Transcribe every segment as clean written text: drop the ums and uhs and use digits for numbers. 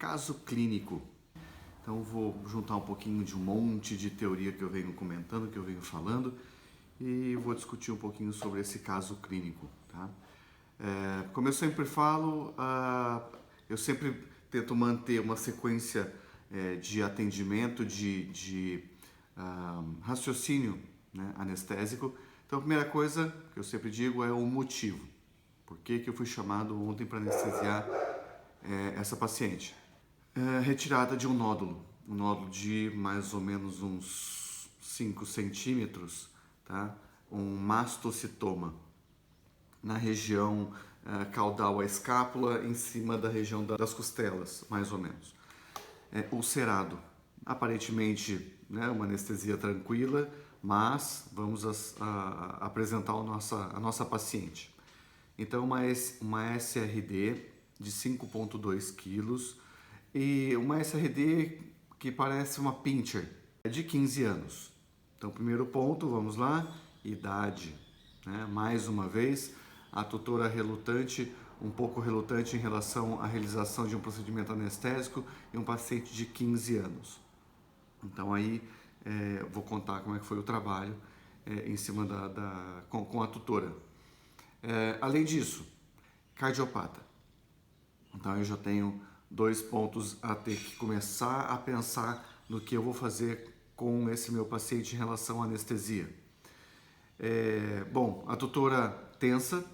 caso clínico. Então vou juntar um pouquinho de um monte de teoria que eu venho comentando, que eu venho falando, e vou discutir um pouquinho sobre esse caso clínico. Tá? Como eu sempre falo, eu sempre tento manter uma sequência de atendimento, de raciocínio, né, anestésico. Então a primeira coisa que eu sempre digo é o motivo. Por que eu fui chamado ontem para anestesiar essa paciente? Retirada de um nódulo de mais ou menos uns 5 centímetros, tá? Um mastocitoma na região caudal à escápula, em cima da região das costelas, mais ou menos. Ulcerado, aparentemente, né, uma anestesia tranquila, mas vamos apresentar a nossa paciente. Então, uma SRD de 5,2 quilos e uma SRD que parece uma pincher, de 15 anos. Então, primeiro ponto, vamos lá, idade. Né? Mais uma vez, a tutora relutante, um pouco relutante em relação à realização de um procedimento anestésico em um paciente de 15 anos. Então, aí vou contar como é que foi o trabalho em cima com a tutora. Além disso, cardiopata. Então eu já tenho 2 pontos a ter que começar a pensar no que eu vou fazer com esse meu paciente em relação à anestesia. Bom, a tutora tensa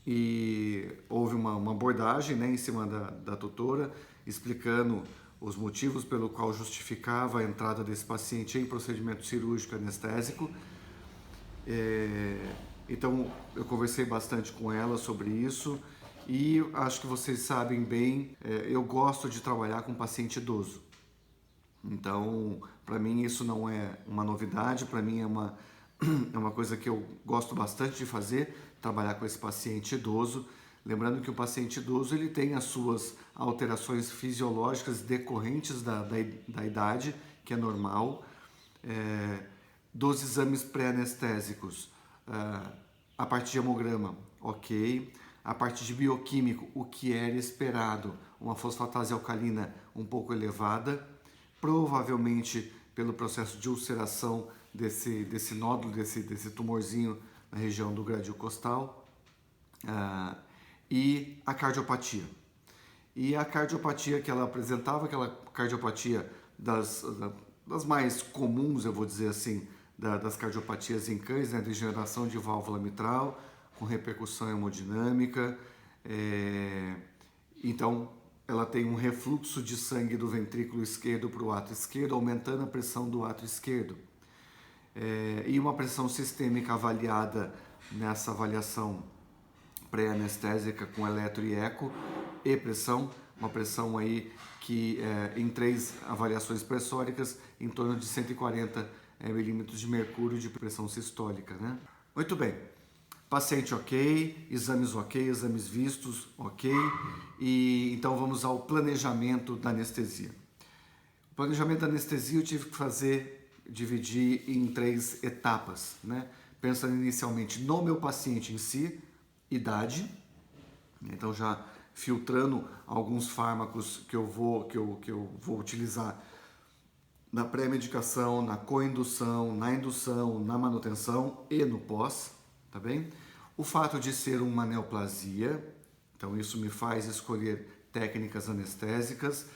e houve uma abordagem, né, em cima da tutora, explicando os motivos pelo qual justificava a entrada desse paciente em procedimento cirúrgico anestésico. Então eu conversei bastante com ela sobre isso e acho que vocês sabem bem, eu gosto de trabalhar com paciente idoso. Então, para mim isso não é uma novidade, para mim é uma coisa que eu gosto bastante de fazer, trabalhar com esse paciente idoso. Lembrando que o paciente idoso ele tem as suas alterações fisiológicas decorrentes da idade, que é normal. Dos exames pré-anestésicos, a parte de hemograma, ok. A parte de bioquímico, o que era esperado, uma fosfatase alcalina um pouco elevada, provavelmente pelo processo de ulceração desse nódulo, desse tumorzinho na região do gradil costal, e a cardiopatia. E a cardiopatia que ela apresentava, aquela cardiopatia das mais comuns, eu vou dizer assim, das cardiopatias em cães, né, degeneração de válvula mitral, com repercussão hemodinâmica. Então, ela tem um refluxo de sangue do ventrículo esquerdo para o átrio esquerdo, aumentando a pressão do átrio esquerdo. E uma pressão sistêmica avaliada nessa avaliação pré-anestésica com eletro e eco e pressão, uma pressão aí que em 3 avaliações pressóricas, em torno de 140 milímetros de mercúrio de pressão sistólica, né? Muito bem, paciente ok, exames vistos ok, e então vamos ao planejamento da anestesia. O planejamento da anestesia eu tive que dividir em 3 etapas, né? Pensando inicialmente no meu paciente em si, idade, então já filtrando alguns fármacos que eu vou utilizar na pré-medicação, na coindução, na indução, na manutenção e no pós, tá bem? O fato de ser uma neoplasia, então isso me faz escolher técnicas anestésicas.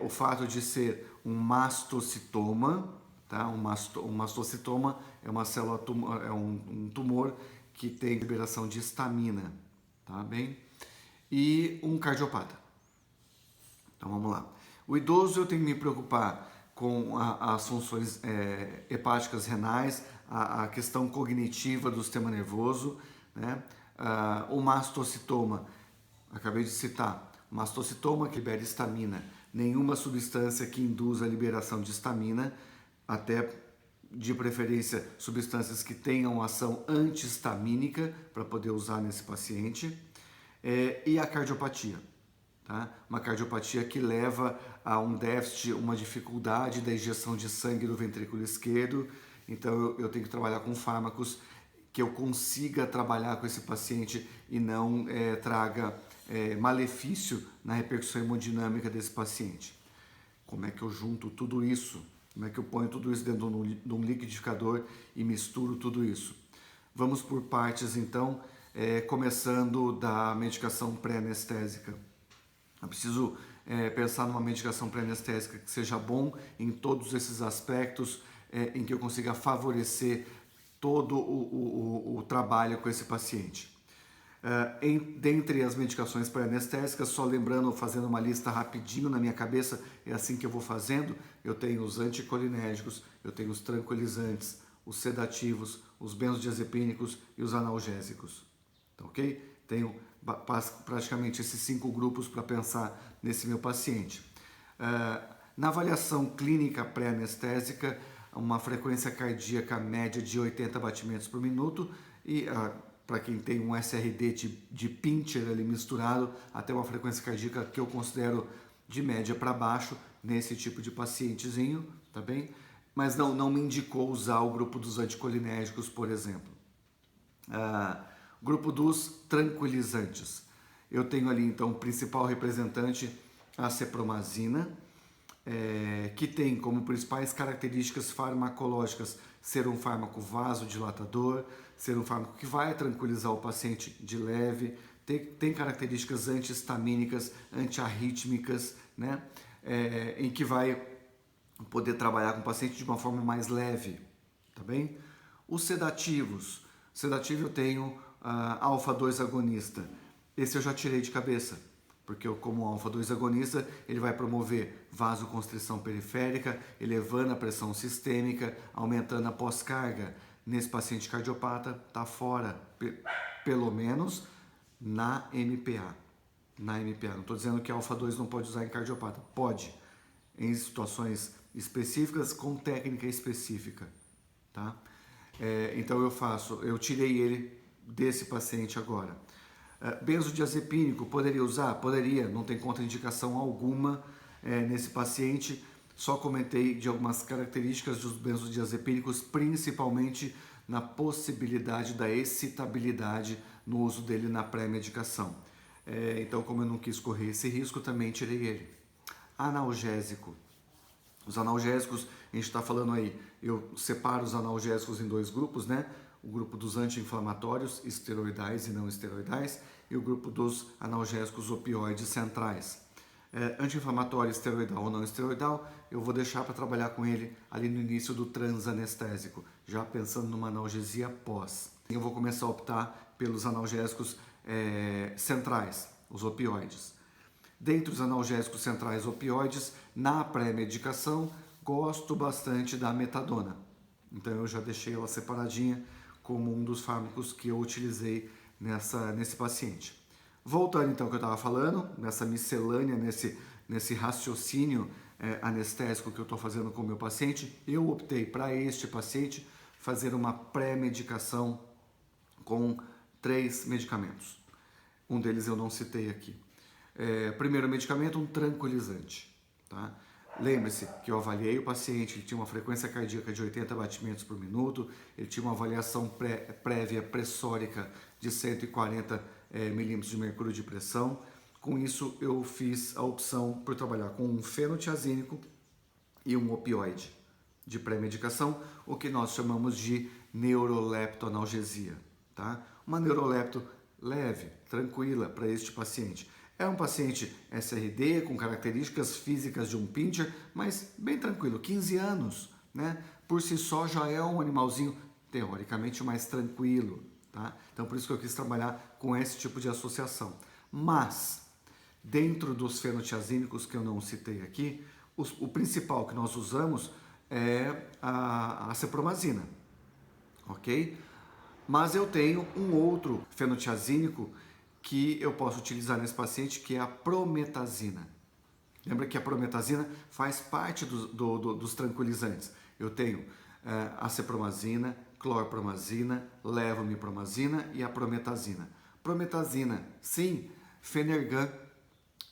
O fato de ser um mastocitoma, tá? Um mastocitoma é uma célula é um tumor que tem liberação de histamina, tá bem? E um cardiopata. Então vamos lá. O idoso eu tenho que me preocupar com as funções hepáticas renais, a questão cognitiva do sistema nervoso, né? O mastocitoma, acabei de citar, mastocitoma que libera histamina, nenhuma substância que induza a liberação de histamina, até de preferência substâncias que tenham ação antihistamínica para poder usar nesse paciente, e a cardiopatia. Tá? Uma cardiopatia que leva a um déficit, uma dificuldade da injeção de sangue do ventrículo esquerdo. Então eu tenho que trabalhar com fármacos que eu consiga trabalhar com esse paciente e não traga malefício na repercussão hemodinâmica desse paciente. Como é que eu junto tudo isso? Como é que eu ponho tudo isso dentro de um liquidificador e misturo tudo isso? Vamos por partes então, começando da medicação pré-anestésica. Eu preciso pensar numa medicação pré-anestésica que seja bom em todos esses aspectos, em que eu consiga favorecer todo o trabalho com esse paciente. Dentre as medicações pré-anestésicas, só lembrando, fazendo uma lista rapidinho na minha cabeça, é assim que eu vou fazendo, eu tenho os anticolinérgicos, eu tenho os tranquilizantes, os sedativos, os benzodiazepínicos e os analgésicos. Tá, ok? Tenho praticamente esses 5 grupos para pensar nesse meu paciente. Na avaliação clínica pré-anestésica, uma frequência cardíaca média de 80 batimentos por minuto e para quem tem um SRD de pincher ali misturado, até uma frequência cardíaca que eu considero de média para baixo nesse tipo de pacientezinho, tá bem? Mas não me indicou usar o grupo dos anticolinérgicos, por exemplo. Grupo dos tranquilizantes. Eu tenho ali então o principal representante, a cepromazina, que tem como principais características farmacológicas ser um fármaco vasodilatador, ser um fármaco que vai tranquilizar o paciente de leve, tem características antihistamínicas, antiarrítmicas, né? Em que vai poder trabalhar com o paciente de uma forma mais leve, tá bem? Os sedativos. Sedativo eu tenho alfa-2 agonista. Esse eu já tirei de cabeça, porque como alfa-2 agonista, ele vai promover vasoconstrição periférica, elevando a pressão sistêmica, aumentando a pós-carga. Nesse paciente cardiopata, está fora, pelo menos na MPA. Na MPA. Não estou dizendo que alfa-2 não pode usar em cardiopata. Pode, em situações específicas, com técnica específica. Tá? Então eu tirei ele desse paciente agora. Benzodiazepínico, poderia usar? Poderia, não tem contraindicação alguma nesse paciente. Só comentei de algumas características dos benzodiazepínicos, principalmente na possibilidade da excitabilidade no uso dele na pré-medicação. Então, como eu não quis correr esse risco, também tirei ele. Analgésico. Os analgésicos, a gente está falando aí, eu separo os analgésicos em 2 grupos, né? O grupo dos anti-inflamatórios, esteroidais e não esteroidais, e o grupo dos analgésicos opioides centrais. Anti-inflamatório, esteroidal ou não esteroidal, eu vou deixar para trabalhar com ele ali no início do transanestésico, já pensando numa analgesia pós. Eu vou começar a optar pelos analgésicos centrais, os opioides. Dentre os analgésicos centrais opioides, na pré-medicação, gosto bastante da metadona. Então eu já deixei ela separadinha como um dos fármacos que eu utilizei nesse paciente. Voltando então ao que eu estava falando, nessa miscelânea, nesse raciocínio anestésico que eu estou fazendo com o meu paciente, eu optei para este paciente fazer uma pré-medicação com 3 medicamentos. Um deles eu não citei aqui. Primeiro medicamento, um tranquilizante. Tá? Lembre-se que eu avaliei o paciente, ele tinha uma frequência cardíaca de 80 batimentos por minuto, ele tinha uma avaliação prévia pressórica de 140 milímetros de mercúrio de pressão. Com isso, eu fiz a opção por trabalhar com um fenotiazínico e um opioide de pré-medicação, o que nós chamamos de neuroleptoanalgesia. Tá? Uma neurolepto leve, tranquila para este paciente. É um paciente SRD com características físicas de um pincher, mas bem tranquilo, 15 anos, né? Por si só já é um animalzinho teoricamente mais tranquilo, tá? Então por isso que eu quis trabalhar com esse tipo de associação. Mas, dentro dos fenotiazínicos que eu não citei aqui, o principal que nós usamos é a cepromazina, ok? Mas eu tenho um outro fenotiazínico que eu posso utilizar nesse paciente, que é a prometazina. Lembra que a prometazina faz parte dos tranquilizantes. Eu tenho a cepromazina, clorpromazina, levomipromazina e a prometazina. Prometazina, sim, Phenergan,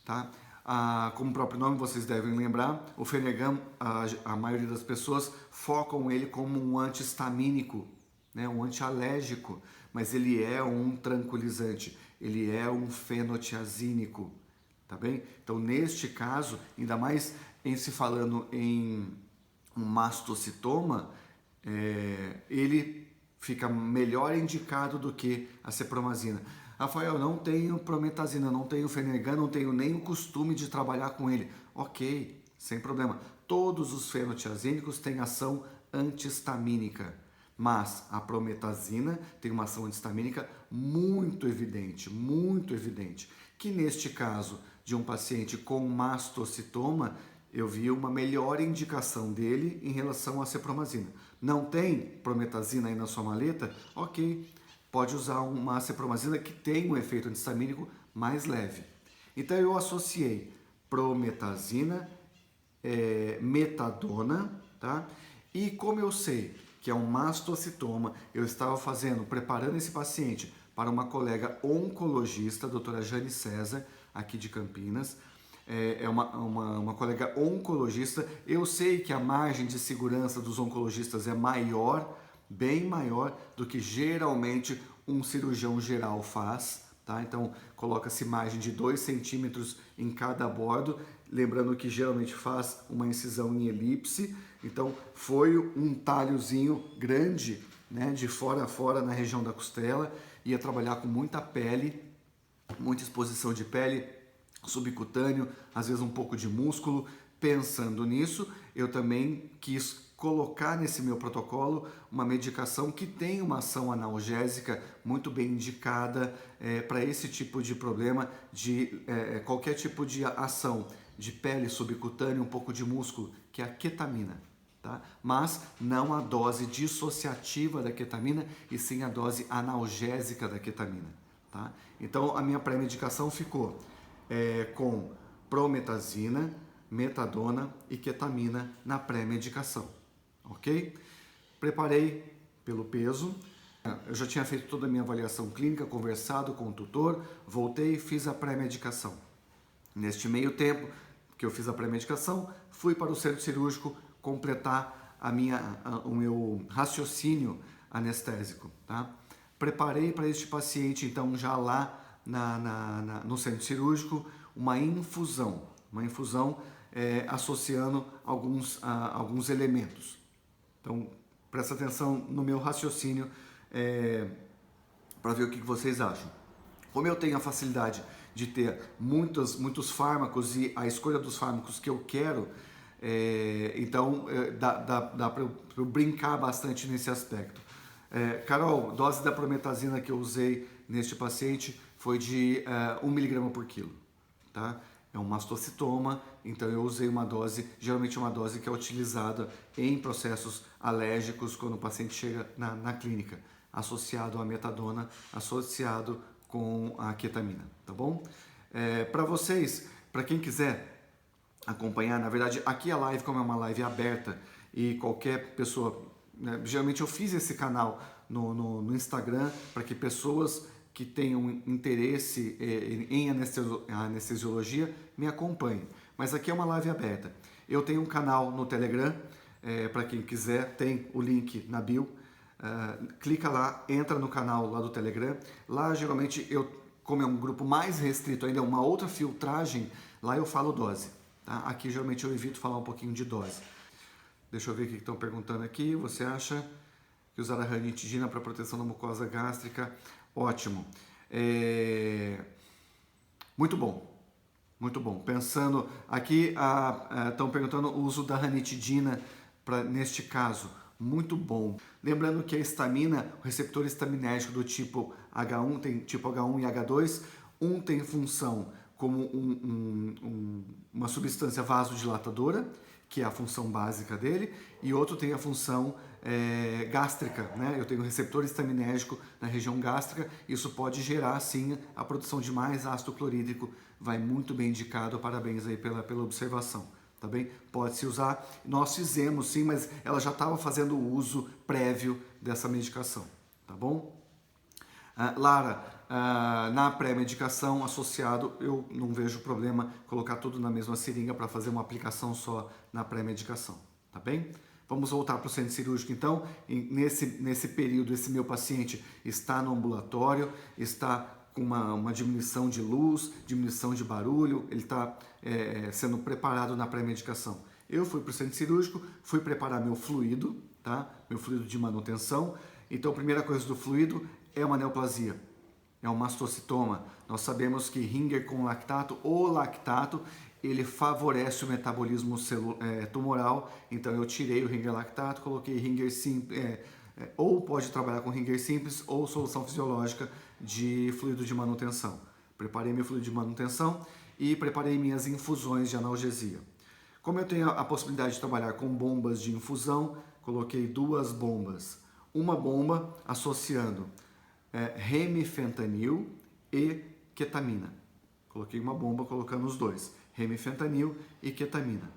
tá? Como o próprio nome vocês devem lembrar, o Phenergan, a maioria das pessoas focam ele como um antihistamínico, né, um antialérgico, mas ele é um tranquilizante. ele é um fenotiazínico, tá bem? Então, neste caso, ainda mais em se falando em um mastocitoma, ele fica melhor indicado do que a cepromazina. Rafael, não tenho prometazina, não tenho Fenergan, não tenho nem o costume de trabalhar com ele. Ok, sem problema. Todos os fenotiazínicos têm ação antihistamínica, mas a prometazina tem uma ação antihistamínica muito evidente, que neste caso de um paciente com mastocitoma, eu vi uma melhor indicação dele em relação à cepromazina. Não tem prometazina aí na sua maleta? Ok, pode usar uma cepromazina que tem um efeito antihistamínico mais leve. Então eu associei prometazina, metadona, tá? E como eu sei que é um mastocitoma, eu estava preparando esse paciente para uma colega oncologista, a doutora Jane César, aqui de Campinas. É uma colega oncologista. Eu sei que a margem de segurança dos oncologistas é maior, bem maior do que geralmente um cirurgião geral faz, tá? Então coloca-se margem de 2 centímetros em cada bordo, lembrando que geralmente faz uma incisão em elipse. Então foi um talhozinho grande, né, de fora a fora na região da costela, ia trabalhar com muita pele, muita exposição de pele, subcutâneo, às vezes um pouco de músculo. Pensando nisso, eu também quis colocar nesse meu protocolo uma medicação que tem uma ação analgésica muito bem indicada para esse tipo de problema, de qualquer tipo de ação de pele, subcutânea, um pouco de músculo, que é a ketamina. Tá? Mas não a dose dissociativa da ketamina, e sim a dose analgésica da ketamina. Tá? Então a minha pré-medicação ficou com prometazina, metadona e ketamina na pré-medicação, ok? Preparei pelo peso, eu já tinha feito toda a minha avaliação clínica, conversado com o tutor, voltei e fiz a pré-medicação. Neste meio tempo que eu fiz a pré-medicação, fui para o centro cirúrgico completar o meu raciocínio anestésico, tá? Preparei para este paciente, então, já lá no centro cirúrgico, uma infusão associando alguns elementos. Então, presta atenção no meu raciocínio para ver o que vocês acham. Como eu tenho a facilidade de ter muitos fármacos e a escolha dos fármacos que eu quero, então dá para eu brincar bastante nesse aspecto. Carol, dose da prometazina que eu usei neste paciente foi de 1 mg por quilo, tá? É um mastocitoma, então eu usei uma dose, geralmente uma dose que é utilizada em processos alérgicos quando o paciente chega na clínica, associado à metadona, associado com a ketamina, tá bom? Para vocês, para quem quiser acompanhar, na verdade, aqui a live, como é uma live aberta e qualquer pessoa, né, geralmente eu fiz esse canal no Instagram para que pessoas que tenham interesse em anestesiologia me acompanhem. Mas aqui é uma live aberta. Eu tenho um canal no Telegram, para quem quiser, tem o link na bio. Clica lá, entra no canal lá do Telegram. Lá geralmente como é um grupo mais restrito ainda, uma outra filtragem, lá eu falo dose. Tá? Aqui geralmente eu evito falar um pouquinho de dose. Deixa eu ver o que estão perguntando aqui. Você acha que usar a ranitidina para proteção da mucosa gástrica? Ótimo. Muito bom. Muito bom. Pensando aqui, estão perguntando o uso da ranitidina neste caso. Muito bom. Lembrando que a histamina, o receptor estaminérgico do tipo H1, tem tipo H1 e H2, um tem função como uma substância vasodilatadora, que é a função básica dele, e outro tem a função gástrica, né? Eu tenho um receptor estaminérgico na região gástrica, isso pode gerar, sim, a produção de mais ácido clorídrico, vai muito bem indicado, parabéns aí pela observação, tá bem? Pode-se usar, nós fizemos sim, mas ela já estava fazendo o uso prévio dessa medicação, tá bom? Lara, na pré-medicação associado, eu não vejo problema colocar tudo na mesma seringa para fazer uma aplicação só na pré-medicação, tá bem? Vamos voltar para o centro cirúrgico então. Nesse período, esse meu paciente está no ambulatório, está com uma diminuição de luz, diminuição de barulho, ele está sendo preparado na pré-medicação. Eu fui para o centro cirúrgico, fui preparar meu fluido, tá? Meu fluido de manutenção. Então, a primeira coisa do fluido é uma neoplasia, é um mastocitoma. Nós sabemos que Ringer com lactato ou lactato, ele favorece o metabolismo tumoral. Então, eu tirei o Ringer lactato, coloquei Ringer simples, ou pode trabalhar com Ringer simples ou solução fisiológica de fluido de manutenção. Preparei meu fluido de manutenção e preparei minhas infusões de analgesia. Como eu tenho a possibilidade de trabalhar com bombas de infusão, coloquei 2 bombas. Uma bomba associando remifentanil e ketamina. Coloquei uma bomba colocando os dois, remifentanil e ketamina.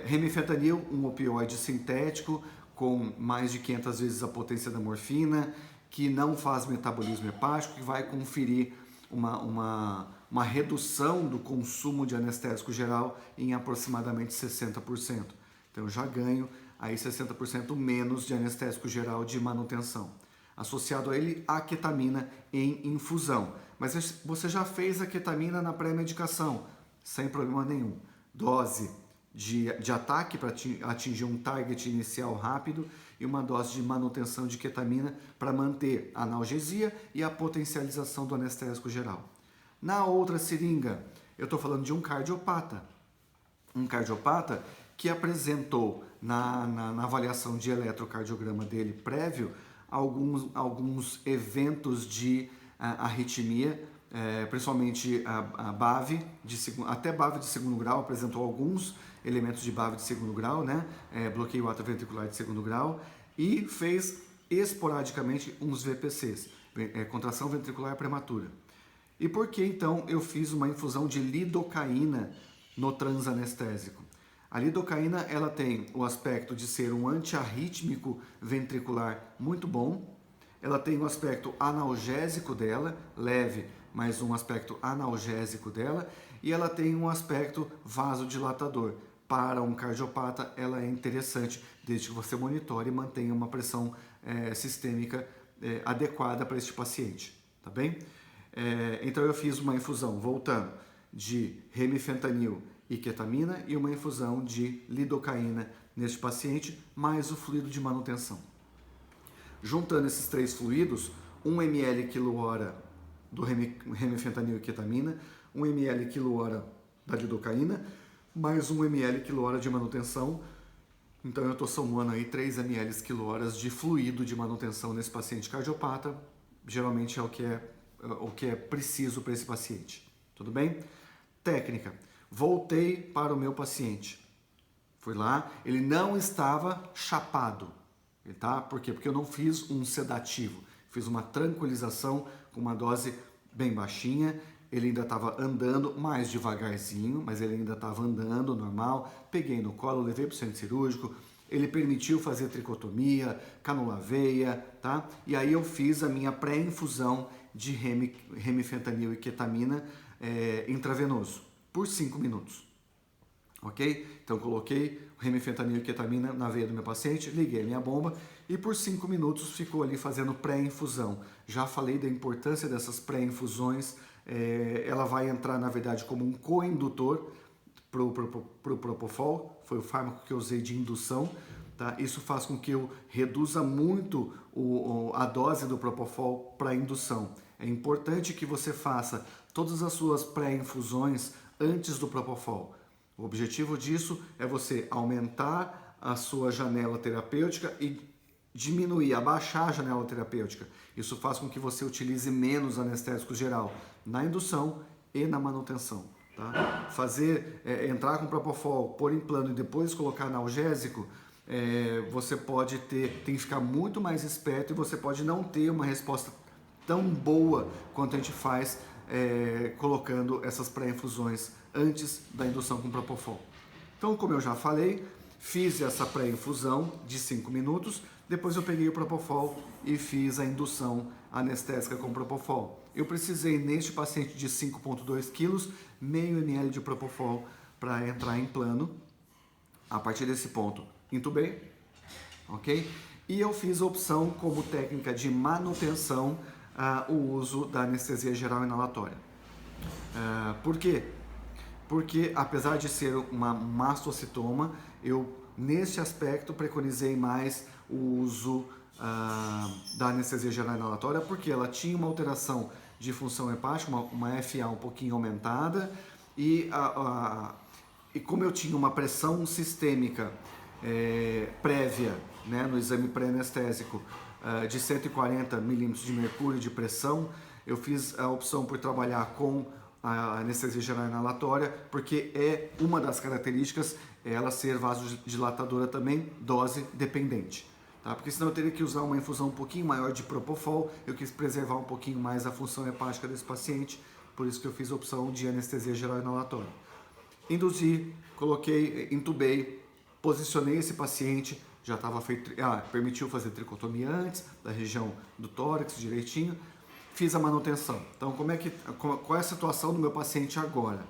Remifentanil, um opioide sintético com mais de 500 vezes a potência da morfina, que não faz metabolismo hepático, que vai conferir uma redução do consumo de anestésico geral em aproximadamente 60%. Então eu já ganho aí 60% menos de anestésico geral de manutenção. Associado a ele, a ketamina em infusão. Mas você já fez a ketamina na pré-medicação, sem problema nenhum. Dose de ataque para atingir um target inicial rápido e uma dose de manutenção de ketamina para manter a analgesia e a potencialização do anestésico geral. Na outra seringa, eu estou falando de um cardiopata. Um cardiopata que apresentou na avaliação de eletrocardiograma dele prévio alguns eventos de arritmia, principalmente a BAV, até BAV de segundo grau, apresentou alguns elementos de BAV de segundo grau, né? Bloqueio atrioventricular de segundo grau, e fez esporadicamente uns VPCs, contração ventricular prematura. E por que então eu fiz uma infusão de lidocaína no transanestésico? A lidocaína ela tem o aspecto de ser um antiarrítmico ventricular muito bom, ela tem o aspecto analgésico dela, leve, mas um aspecto analgésico dela, e ela tem um aspecto vasodilatador. Para um cardiopata ela é interessante, desde que você monitore e mantenha uma pressão sistêmica adequada para este paciente, tá bem? Então eu fiz uma infusão, voltando, de remifentanil e ketamina e uma infusão de lidocaína neste paciente, mais o fluido de manutenção. Juntando esses 3 fluidos, 1 ml quilo-hora do remifentanil e ketamina, 1 ml quilo-hora da lidocaína, mais 1 ml quilo-hora de manutenção. Então eu estou somando aí 3 ml quilo-horas de fluido de manutenção nesse paciente cardiopata. Geralmente é o que é preciso para esse paciente. Tudo bem? Técnica. Voltei para o meu paciente. Fui lá, ele não estava chapado. Tá? Por quê? Porque eu não fiz um sedativo. Fiz uma tranquilização com uma dose bem baixinha. Ele ainda estava andando mais devagarzinho, mas ele ainda estava andando normal. Peguei no colo, levei para o centro cirúrgico. Ele permitiu fazer tricotomia, canula veia, tá? E aí eu fiz a minha pré-infusão de remifentanil e ketamina intravenoso por 5 minutos. Ok? Então coloquei o remifentanil e ketamina na veia do meu paciente, liguei a minha bomba e por 5 minutos ficou ali fazendo pré-infusão. Já falei da importância dessas pré-infusões. Ela vai entrar, na verdade, como um coindutor para o Propofol, foi o fármaco que eu usei de indução. Tá? Isso faz com que eu reduza muito a dose do Propofol para indução. É importante que você faça todas as suas pré-infusões antes do Propofol. O objetivo disso é você aumentar a sua janela terapêutica e diminuir, abaixar a janela terapêutica. Isso faz com que você utilize menos anestésico geral na indução e na manutenção. Tá? Entrar com Propofol, pôr em plano e depois colocar analgésico, você tem que ficar muito mais esperto e você pode não ter uma resposta tão boa quanto a gente faz colocando essas pré-infusões antes da indução com Propofol. Então, como eu já falei, fiz essa pré-infusão de 5 minutos, depois eu peguei o Propofol e fiz a indução anestésica com Propofol. Eu precisei, neste paciente de 5,2 quilos, meio ml de Propofol para entrar em plano. A partir desse ponto, intubei, ok? E eu fiz a opção como técnica de manutenção o uso da anestesia geral inalatória. Por quê? Porque apesar de ser uma mastocitoma, eu neste aspecto preconizei mais o uso da anestesia geral inalatória, porque ela tinha uma alteração de função hepática, uma FA um pouquinho aumentada, e como eu tinha uma pressão sistêmica prévia, né, no exame pré-anestésico, de 140 milímetros de mercúrio de pressão, eu fiz a opção por trabalhar com a anestesia geral inalatória, porque é uma das características ela ser vasodilatadora também, dose dependente. Tá? Porque senão eu teria que usar uma infusão um pouquinho maior de propofol, eu quis preservar um pouquinho mais a função hepática desse paciente, por isso que eu fiz a opção de anestesia geral inalatória. Induzi, coloquei, intubei, posicionei esse paciente, já estava feito, permitiu fazer tricotomia antes, da região do tórax direitinho, fiz a manutenção. Então, qual é a situação do meu paciente agora?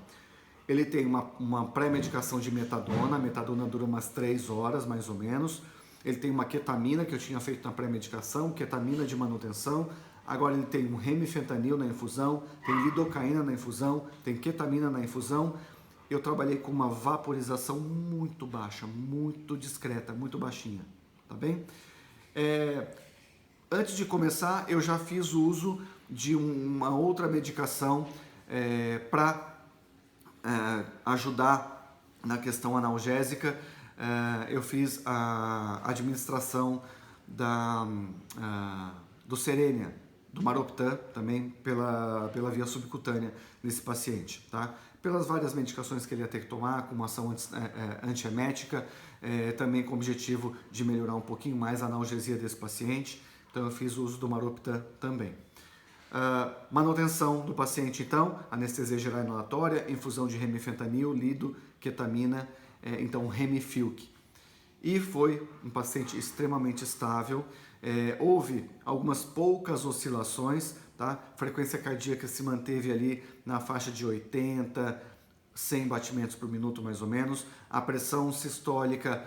Ele tem uma pré-medicação de metadona, a metadona dura umas 3 horas, mais ou menos. Ele tem uma ketamina, que eu tinha feito na pré-medicação, ketamina de manutenção. Agora ele tem um remifentanil na infusão, tem lidocaína na infusão, tem ketamina na infusão. Eu trabalhei com uma vaporização muito baixa, muito discreta, muito baixinha, tá bem? Antes de começar, eu já fiz uso de uma outra medicação para ajudar na questão analgésica. Eu fiz a administração do Cerenia, do Maroptan, também pela via subcutânea nesse paciente, tá? Pelas várias medicações que ele ia ter que tomar, com uma ação antiemética, também com o objetivo de melhorar um pouquinho mais a analgesia desse paciente. Então eu fiz uso do Maroptan também. Manutenção do paciente, então, anestesia geral inalatória, infusão de remifentanil, lido, ketamina, então Remifilk. E foi um paciente extremamente estável. Houve algumas poucas oscilações, tá? Frequência cardíaca se manteve ali na faixa de 80, 100 batimentos por minuto mais ou menos. A pressão sistólica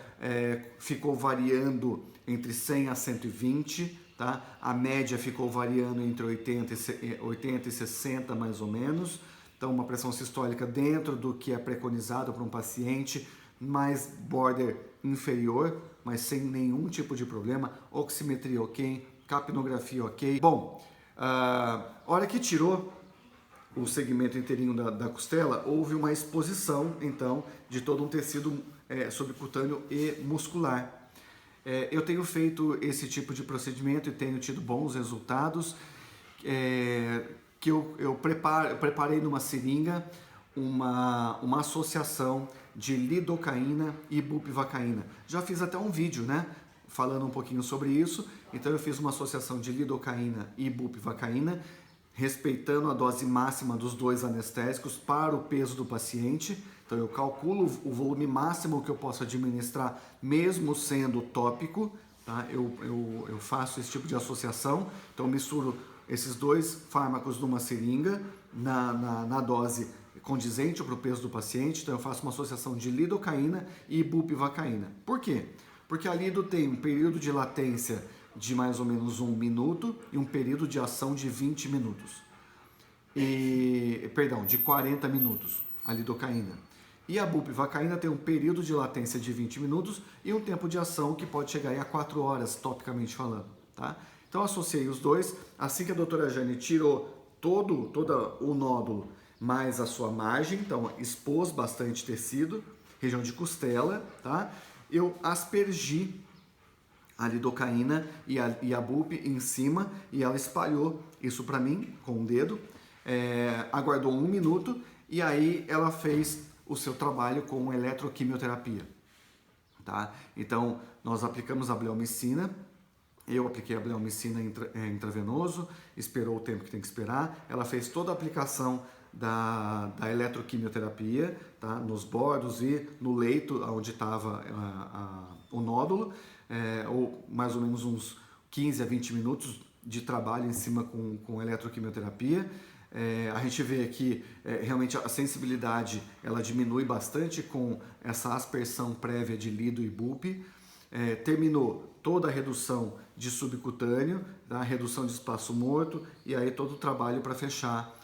ficou variando entre 100 a 120, tá? A média ficou variando entre 80 e 60 mais ou menos. Então uma pressão sistólica dentro do que é preconizado para um paciente, mais border inferior, mas sem nenhum tipo de problema, oximetria ok, capnografia ok. Bom, hora que tirou o segmento inteirinho da costela, houve uma exposição, então, de todo um tecido subcutâneo e muscular. Eu tenho feito esse tipo de procedimento e tenho tido bons resultados, que eu preparei numa seringa uma associação de lidocaína e bupivacaína. Já fiz até um vídeo, né, falando um pouquinho sobre isso. Então eu fiz uma associação de lidocaína e bupivacaína, respeitando a dose máxima dos dois anestésicos para o peso do paciente. Então eu calculo o volume máximo que eu posso administrar, mesmo sendo tópico, tá? Eu faço esse tipo de associação. Então eu misturo esses dois fármacos numa seringa, na dose condizente para o peso do paciente. Então eu faço uma associação de lidocaína e bupivacaína. Por quê? Porque a lido tem um período de latência de mais ou menos 1 minuto e um período de ação de 20 minutos. De 40 minutos, a lidocaína. E a bupivacaína tem um período de latência de 20 minutos e um tempo de ação que pode chegar a 4 horas, topicamente falando, tá? Então associei os dois. Assim que a doutora Jane tirou todo o nódulo mais a sua margem, então expôs bastante tecido, região de costela, tá? Eu aspergi a lidocaína e a bup em cima e ela espalhou isso para mim com o dedo, aguardou 1 minuto e aí ela fez o seu trabalho com eletroquimioterapia, tá? Então nós aplicamos a bleomicina. Eu apliquei a bleomicina intravenoso, esperou o tempo que tem que esperar. Ela fez toda a aplicação da eletroquimioterapia, tá? Nos bordos e no leito onde estava o nódulo, ou mais ou menos uns 15 a 20 minutos de trabalho em cima com eletroquimioterapia. A gente vê que realmente a sensibilidade ela diminui bastante com essa aspersão prévia de lido e bup. terminou toda a redução de subcutâneo, tá? Redução de espaço morto, e aí todo o trabalho para fechar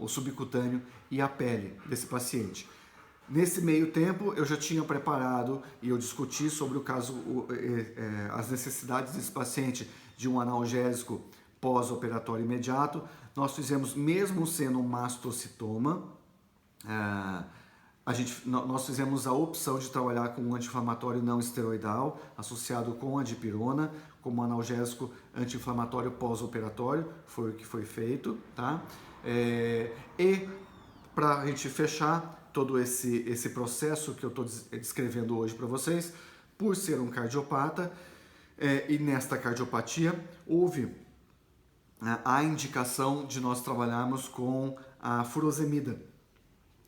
o subcutâneo e a pele desse paciente. Nesse meio tempo, eu já tinha preparado e eu discuti sobre o caso, as necessidades desse paciente de um analgésico pós-operatório imediato. Nós fizemos, mesmo sendo um mastocitoma, nós fizemos a opção de trabalhar com um anti-inflamatório não esteroidal associado com a dipirona como analgésico anti-inflamatório pós-operatório, foi o que foi feito, tá? E para a gente fechar todo esse processo que eu estou descrevendo hoje para vocês, por ser um cardiopata, e nesta cardiopatia houve a indicação de nós trabalharmos com a furosemida.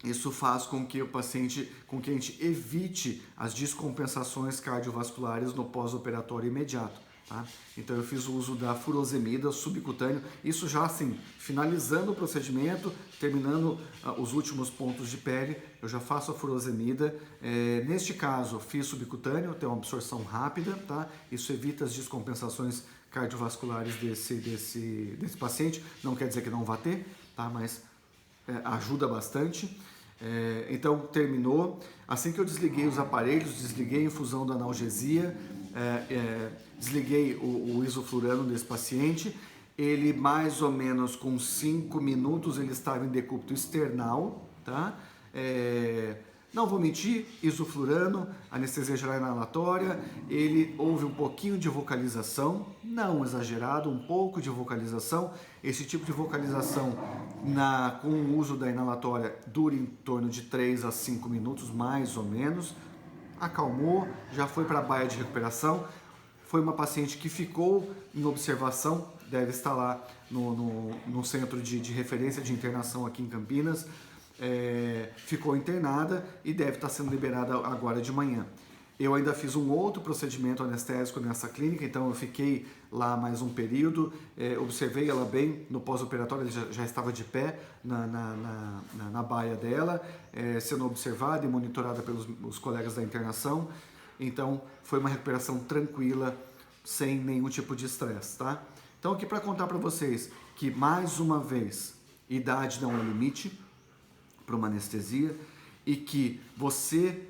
Isso faz com que a gente evite as descompensações cardiovasculares no pós-operatório imediato. Tá? Então eu fiz o uso da furosemida subcutâneo, isso já assim, finalizando o procedimento, terminando os últimos pontos de pele, eu já faço a furosemida. Neste caso, fiz subcutâneo, tem uma absorção rápida, tá? Isso evita as descompensações cardiovasculares desse paciente, não quer dizer que não vá ter, tá? Mas ajuda bastante. Então terminou, assim que eu desliguei os aparelhos, desliguei a infusão da analgesia, desliguei o isoflurano desse paciente, ele mais ou menos com 5 minutos ele estava em decúbito external, tá? Não vou mentir, isoflurano, anestesia geral inalatória, houve um pouquinho de vocalização, não exagerado, um pouco de vocalização. Esse tipo de vocalização com o uso da inalatória dura em torno de 3 a 5 minutos, mais ou menos. Acalmou, já foi para a baia de recuperação. Foi uma paciente que ficou em observação, deve estar lá no centro de referência de internação aqui em Campinas. Ficou internada e deve estar sendo liberada agora de manhã. Eu ainda fiz um outro procedimento anestésico nessa clínica, então eu fiquei lá mais um período, observei ela bem no pós-operatório, ela já estava de pé na baia dela, sendo observada e monitorada pelos colegas da internação. Então foi uma recuperação tranquila, sem nenhum tipo de estresse, tá? Então aqui para contar para vocês que, mais uma vez, idade não é limite para uma anestesia, e que você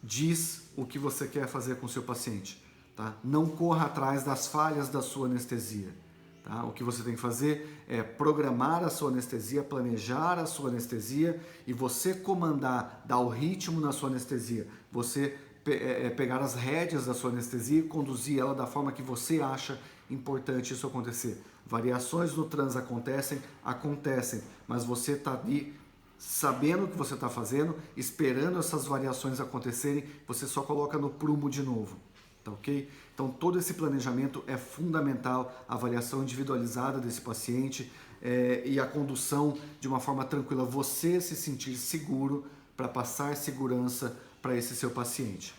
diz o que você quer fazer com o seu paciente, tá? Não corra atrás das falhas da sua anestesia, tá? O que você tem que fazer é programar a sua anestesia, planejar a sua anestesia e você comandar, dar o ritmo na sua anestesia, você pegar as rédeas da sua anestesia e conduzir ela da forma que você acha importante isso acontecer. Variações no trans acontecem, mas você está ali sabendo o que você está fazendo, esperando essas variações acontecerem, você só coloca no prumo de novo, tá ok? Então todo esse planejamento é fundamental, a avaliação individualizada desse paciente e a condução de uma forma tranquila, você se sentir seguro para passar segurança para esse seu paciente.